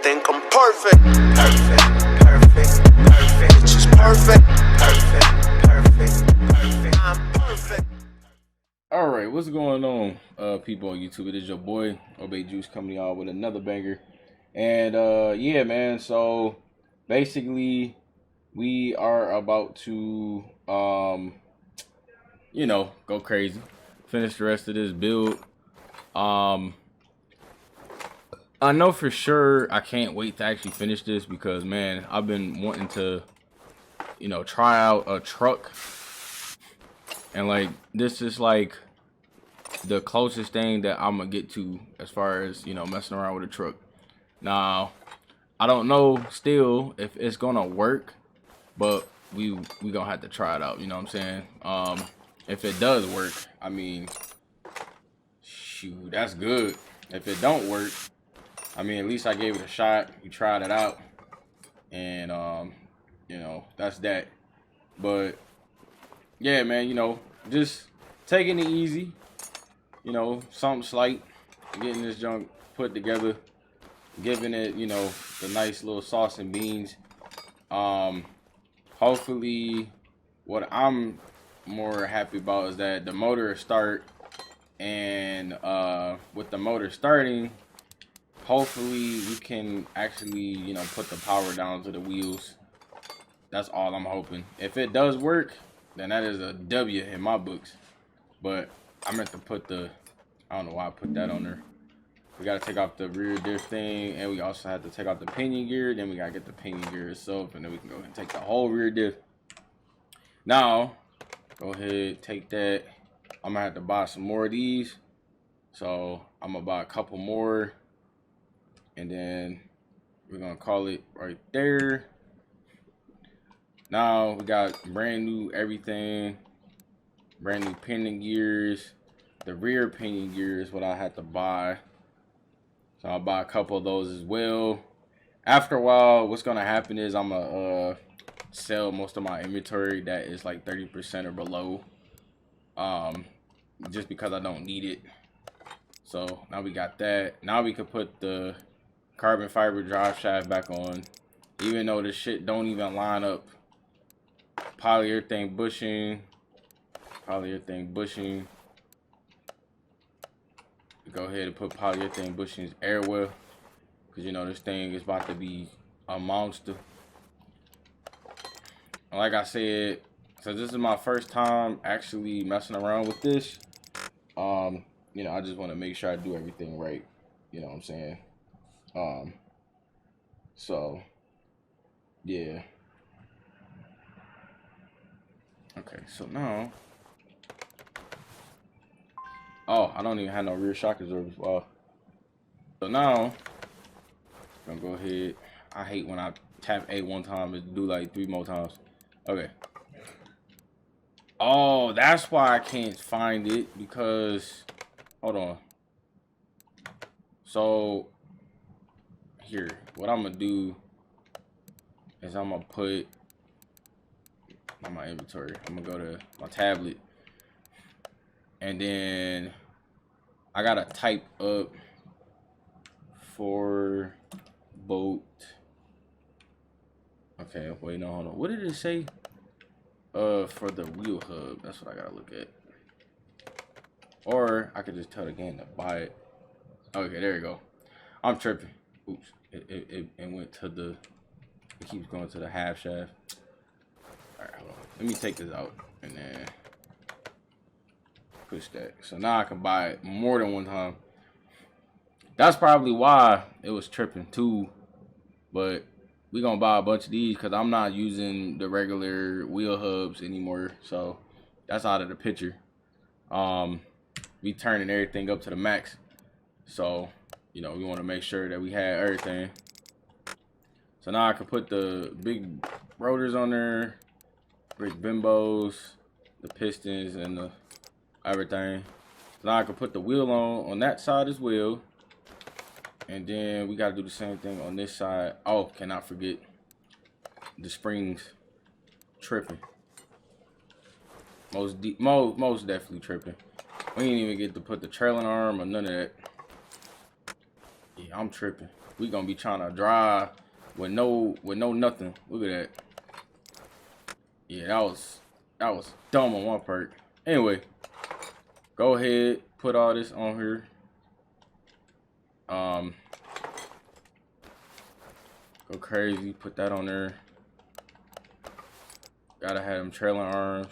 think I'm perfect. Perfect, perfect, perfect. It's just perfect. Perfect, perfect, perfect. I'm perfect. All right, what's going on, people on YouTube? It is your boy Obey Juice coming to y'all with another banger. And yeah, man. So basically, we are about to go crazy, finish the rest of this build. I know for sure I can't wait to actually finish this because, man, I've been wanting to, try out a truck, and like this is like the closest thing that I'm gonna get to as far as messing around with a truck. Now, I don't know still if it's gonna work, but we gonna have to try it out. You know what I'm saying? If it does work, I mean, shoot, that's good. If it don't work, I mean, at least I gave it a shot. We tried it out, and that's that. But yeah, man, just taking it easy. Something slight, getting this junk put together, giving it, the nice little sauce and beans. Hopefully, what I'm more happy about is that the motor start, and with the motor starting, hopefully we can actually, put the power down to the wheels. That's all I'm hoping. If it does work, then that is a W in my books. But I meant to put I don't know why I put that on there. We gotta take off the rear diff thing, and we also have to take off the pinion gear. Then we gotta get the pinion gear itself, and then we can go ahead and take the whole rear diff. Now, go ahead, take that. I'm gonna have to buy some more of these. So I'm gonna buy a couple more, and then we're gonna call it right there. Now we got brand new everything, brand new pinion gears. The rear pinion gear is what I had to buy. So I'll buy a couple of those as well. After a while, what's gonna happen is I'm gonna sell most of my inventory that is like 30% or below. Just because I don't need it. So now we got that. Now we could put the carbon fiber drive shaft back on. Even though this shit don't even line up. Polyurethane bushing. Go ahead and put polyurethane bushings everywhere, because this thing is about to be a monster. Like I said, so this is my first time actually messing around with this. I just want to make sure I do everything right. You know what I'm saying? So yeah. Okay, so now, oh, I don't even have no rear shock absorbers. Wow. So now, I'm gonna go ahead. I hate when I tap A one time and do like 3 more times. Okay. Oh, that's why I can't find it, because, hold on. So, here, what I'm gonna do is I'm gonna put on my inventory. I'm gonna go to my tablet, and then I gotta type up for boat. Okay, wait, no, hold on. What did it say? For the wheel hub, that's what I gotta look at. Or I could just tell the game to buy it. Okay, there you go. I'm tripping. Oops, it went to the. It keeps going to the half shaft. All right, hold on. Let me take this out and then push that. So now I can buy it more than one time. That's probably why it was tripping too. But we gonna buy a bunch of these because I'm not using the regular wheel hubs anymore. So that's out of the picture. We turning everything up to the max. So, we want to make sure that we have everything. So now I can put the big rotors on there, big bimbos, the pistons, and the everything. So now I can put the wheel on that side as well. And then we got to do the same thing on this side. Oh, cannot forget the springs. Tripping. Most definitely tripping. We didn't even get to put the trailing arm or none of that. Yeah, I'm tripping. we gonna be trying to drive with no nothing. Look at that. Yeah, that was dumb on my part. Anyway, go ahead, put all this on here. Go crazy, put that on there. Gotta have them trailing arms.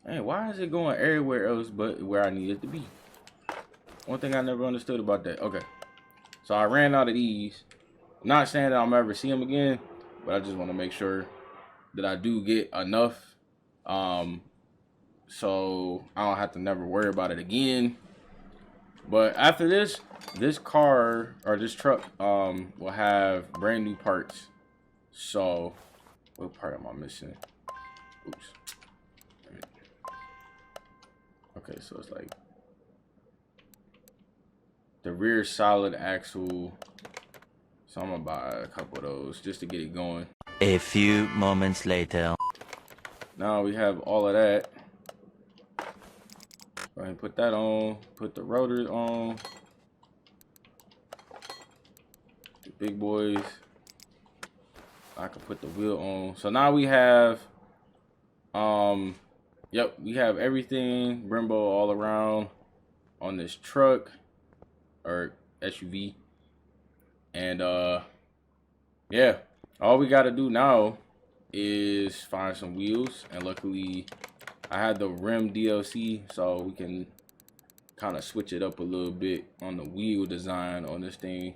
Hey, why is it going everywhere else but where I need it to be? One thing I never understood about that. Okay, so I ran out of these. I'm not saying that I'm ever see them again, but I just want to make sure that I do get enough, so I don't have to never worry about it again. But after this car or this truck will have brand new parts. So what part am I missing? Oops. Okay, so it's like the rear solid axle. So I'm gonna buy a couple of those just to get it going. A few moments later. Now we have all of that. Go ahead and put that on. Put the rotors on. The big boys. I can put the wheel on. So now we have, yep, we have everything Brembo all around on this truck or SUV. And yeah, all we got to do now is find some wheels, and luckily I had the rim DLC, so we can kind of switch it up a little bit on the wheel design on this thing.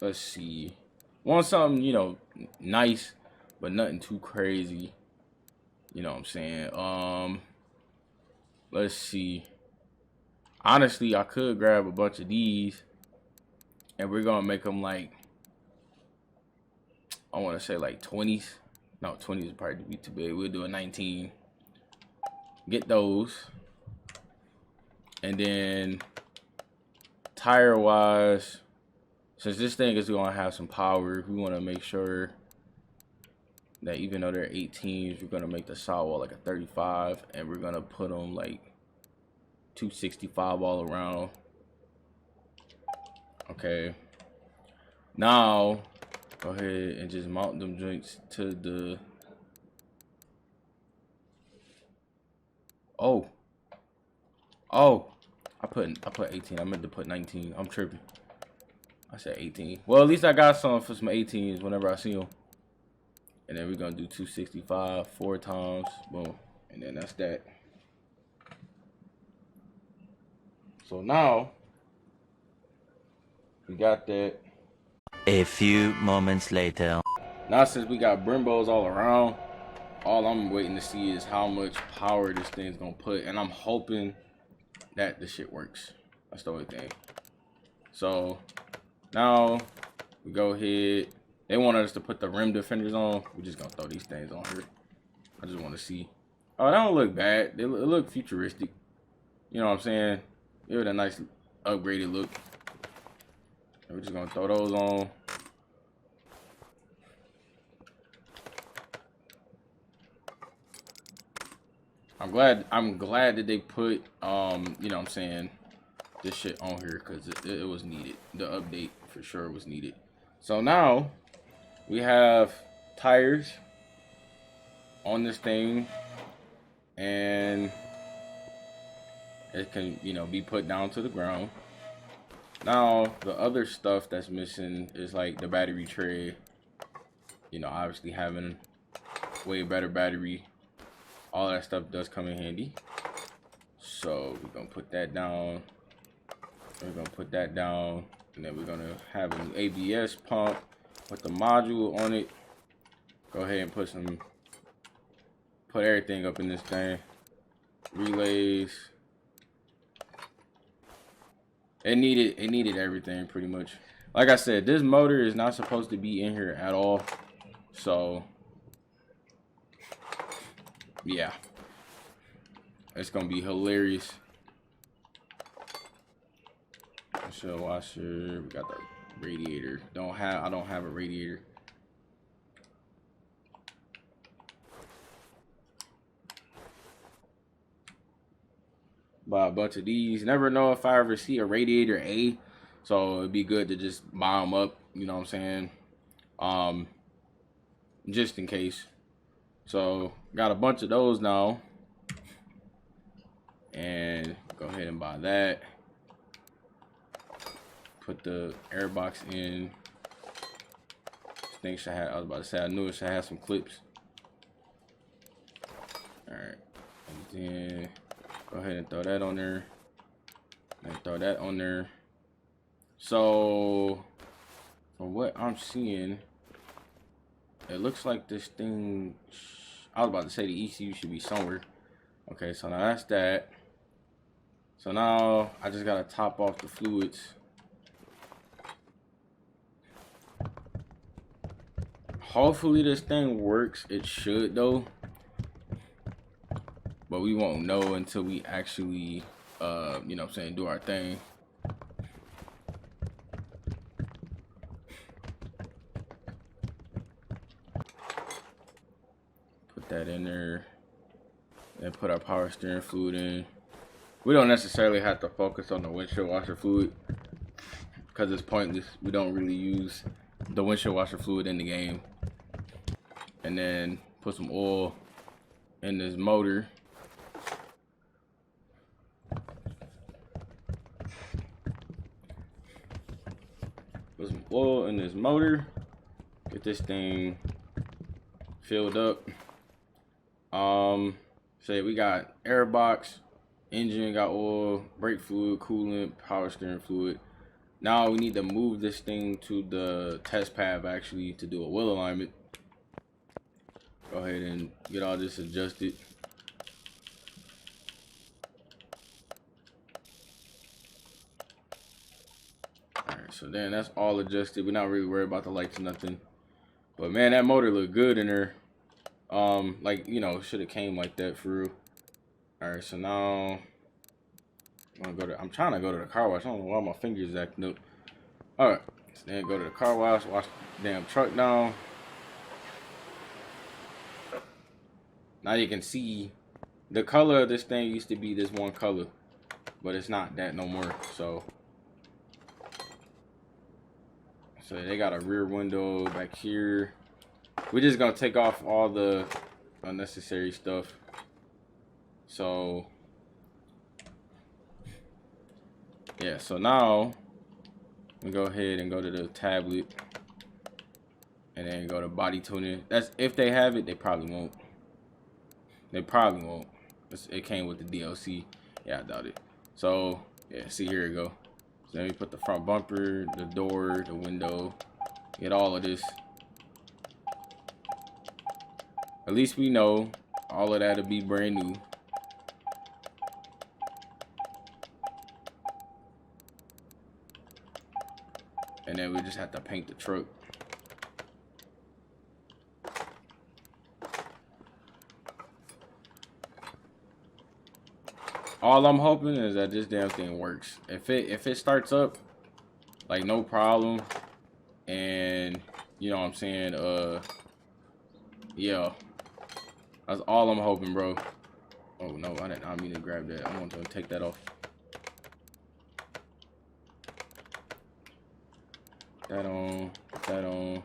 Let's see, want something, you know, nice but nothing too crazy, you know what I'm saying. Let's see, honestly I could grab a bunch of these and we're gonna make them like, I want to say like 20s. No, 20s would probably be too big. We'll do a 19. Get those. And then tire wise, since this thing is going to have some power, we want to make sure that even though they're 18s, we're going to make the sidewall like a 35. And we're going to put them like 265 all around. Okay. Now, go ahead and just mount them joints to the... Oh, I put 18. I meant to put 19. I'm tripping. I said 18. Well, at least I got some for some 18s whenever I see them. And then we're gonna do 265 4 times. Boom. And then that's that. So now we got that. A few moments later. Now since we got Brembos all around, all I'm waiting to see is how much power this thing's gonna put, and I'm hoping that this shit works. That's the only thing. So now we go ahead. They wanted us to put the rim defenders on. We're just gonna throw these things on here. I just want to see. Oh, they don't look bad. They look futuristic. You know what I'm saying? Give it a nice upgraded look. And we're just gonna throw those on. I'm glad that they put you know what I'm saying, this shit on here, because it was needed. The update for sure was needed. So now we have tires on this thing, and it can, you know, be put down to the ground. Now the other stuff that's missing is like the battery tray. You know, obviously having way better battery, all that stuff does come in handy. So we're gonna put that down. We're gonna put that down, and then we're gonna have an ABS pump with the module on it. Go ahead and put everything up in this thing. Relays. It needed everything pretty much. Like I said, this motor is not supposed to be in here at all. So yeah, it's gonna be hilarious. Windshield washer. We got the radiator. I don't have a radiator. buy a bunch of these. Never know if I ever see a Radiator A, so it'd be good to just buy them up. You know what I'm saying? Just in case. So got a bunch of those now, and go ahead and buy that. Put the air box in. This thing should have. I was about to say I knew it should have some clips. All right, and then go ahead and throw that on there. And throw that on there. So from what I'm seeing, it looks like this thing. I was about to say the ECU should be somewhere. Okay, so now that's that. So now I just gotta top off the fluids. Hopefully this thing works. It should though, but we won't know until we actually, you know what I'm saying, do our thing. Put that in there and put our power steering fluid in. We don't necessarily have to focus on the windshield washer fluid because it's pointless. We don't really use the windshield washer fluid in the game. And then put some oil in this motor. Put some oil in this motor. Get this thing filled up. Say we got air box, engine got oil, brake fluid, coolant, power steering fluid. Now we need to move this thing to the test pad actually to do a wheel alignment. Go ahead and get all this adjusted. Alright, so then that's all adjusted. We're not really worried about the lights or nothing. But man, that motor looked good in there. Like, you know, should have came like that for real. Alright, so now I'm trying to go to the car wash. I don't know why my fingers acting up. Alright, so then go to the car wash the damn truck down. Now you can see the color of this thing used to be this one color, but it's not that no more. So they got a rear window back here. We're just gonna take off all the unnecessary stuff. So yeah, so now we go ahead and go to the tablet and then go to body tuning. That's if they have it. They probably won't. They probably won't. It came with the DLC. Yeah, I doubt it. So yeah, see, here we go. So let me put the front bumper, the door, the window, get all of this. At least we know all of that'll be brand new. And then we just have to paint the truck. All I'm hoping is that this damn thing works. If it starts up, like no problem, and you know what I'm saying, yeah, that's all I'm hoping, bro. Oh no, I didn't mean to grab that. I want to take that off. That on, that on.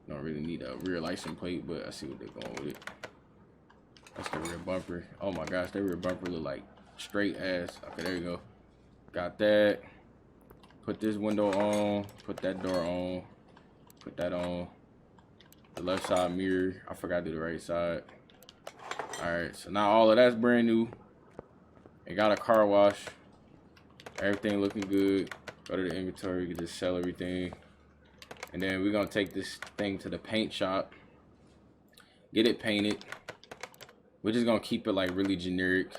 Don't really need a rear license plate, but I see what they're going with it. That's the rear bumper. Oh my gosh, that rear bumper look like straight ass. Okay, there you go. Got that. Put this window on. Put that door on. Put that on. The left side mirror. I forgot to do the right side. Alright, so now all of that's brand new. It got a car wash. Everything looking good. Go to the inventory. You can just sell everything. And then we're going to take this thing to the paint shop. Get it painted. We're just going to keep it like really generic.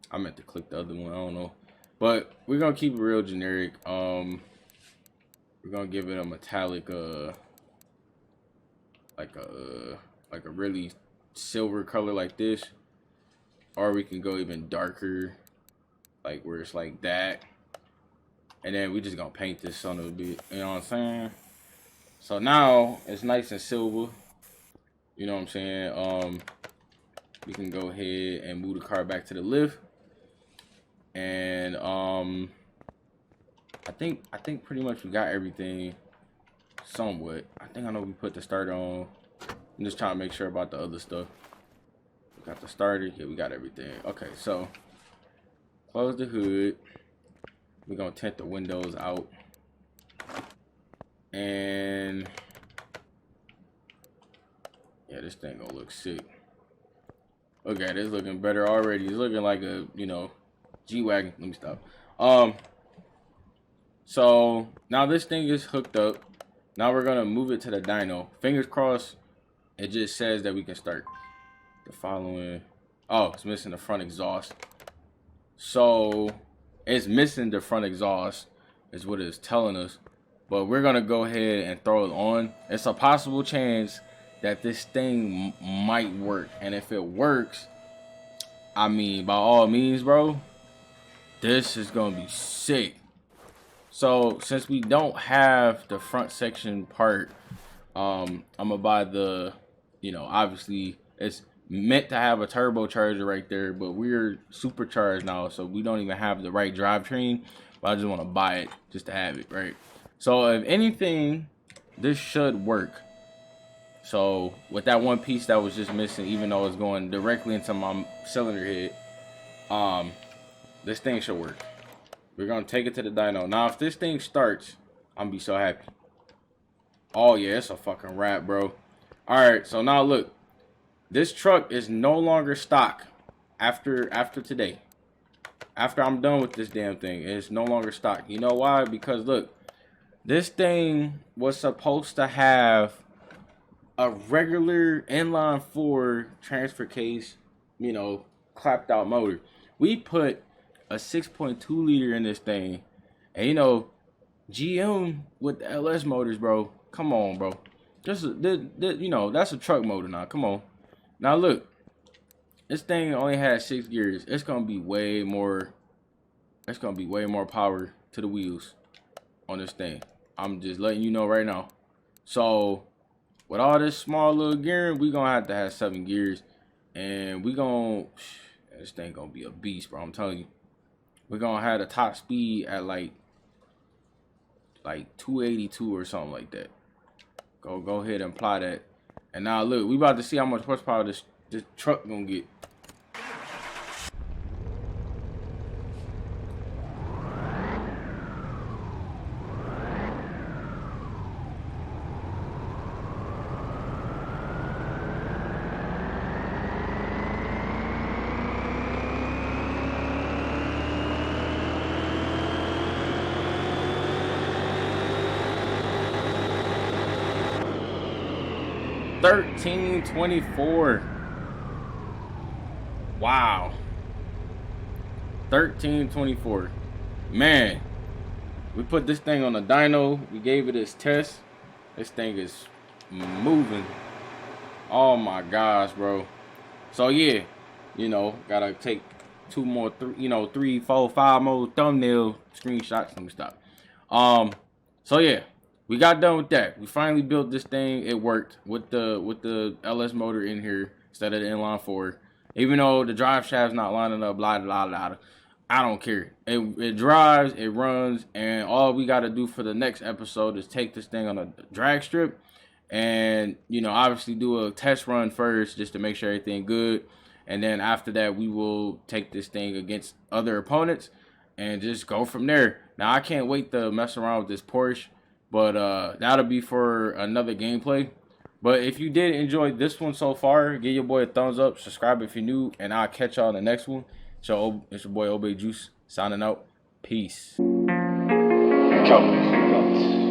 I meant to click the other one. I don't know. But we're going to keep it real generic. We're going to give it a metallic, like a really silver color like this. Or we can go even darker, like where it's like that. And then we just gonna paint this son of a bit, you know what I'm saying? So now it's nice and silver, you know what I'm saying? we can go ahead and move the car back to the lift. And I think pretty much we got everything somewhat. I think I know we put the starter on. I'm just trying to make sure about the other stuff. We got the starter. Yeah, we got everything. Okay, so close the hood. We're gonna tint the windows out. And yeah, this thing gonna look sick. Look at it, it's looking better already. It's looking like a, you know, G-Wagon. Let me stop. So now this thing is hooked up. Now we're gonna move it to the dyno. Fingers crossed, it just says that we can start. The following. Oh, it's missing the front exhaust. So it's missing the front exhaust is what it's telling us. But we're gonna go ahead and throw it on. It's a possible chance that this thing might work. And if it works, I mean, by all means, bro, this is gonna be sick. So since we don't have the front section part, I'm gonna buy the, you know, obviously it's meant to have a turbocharger right there, but we're supercharged now, so we don't even have the right drivetrain. But I just want to buy it just to have it, right? So if anything, this should work. So with that one piece that was just missing, even though it's going directly into my cylinder head, this thing should work. We're gonna take it to the dyno. Now if this thing starts, I'm gonna be so happy. Oh yeah, it's a fucking wrap, bro. Alright, so now look. This truck is no longer stock after today. After I'm done with this damn thing, it's no longer stock. You know why? Because look, this thing was supposed to have a regular inline 4 transfer case, you know, clapped out motor. We put a 6.2 liter in this thing, and you know, GM with the LS motors, bro. Come on, bro. You know, that's a truck motor now. Come on. Now look, this thing only has 6 gears. It's gonna be way more. It's gonna be way more power to the wheels on this thing. I'm just letting you know right now. So with all this small little gearing, we gonna have to have 7 gears, and this thing gonna be a beast, bro. I'm telling you. We're gonna have the top speed at like 282 or something like that. Go ahead and apply that. And now look, we about to see how much horsepower this truck gonna get. $13.24. Wow. $13.24. Man, we put this thing on the dyno. We gave it its test. This thing is moving. Oh my gosh, bro. So yeah, you know, gotta take 3, 4, 5 more thumbnail screenshots. Let me stop. So yeah, we got done with that. We finally built this thing. It worked with the LS motor in here instead of the inline 4. Even though the drive shaft's not lining up, blah blah blah. I don't care. It drives, it runs, and all we got to do for the next episode is take this thing on a drag strip, and you know, obviously do a test run first just to make sure everything good, and then after that we will take this thing against other opponents and just go from there. Now I can't wait to mess around with this Porsche. But that'll be for another gameplay. But if you did enjoy this one so far, give your boy a thumbs up, subscribe if you're new, and I'll catch y'all in the next one. So it's your boy Obey Juice signing out. Peace. Chocolate.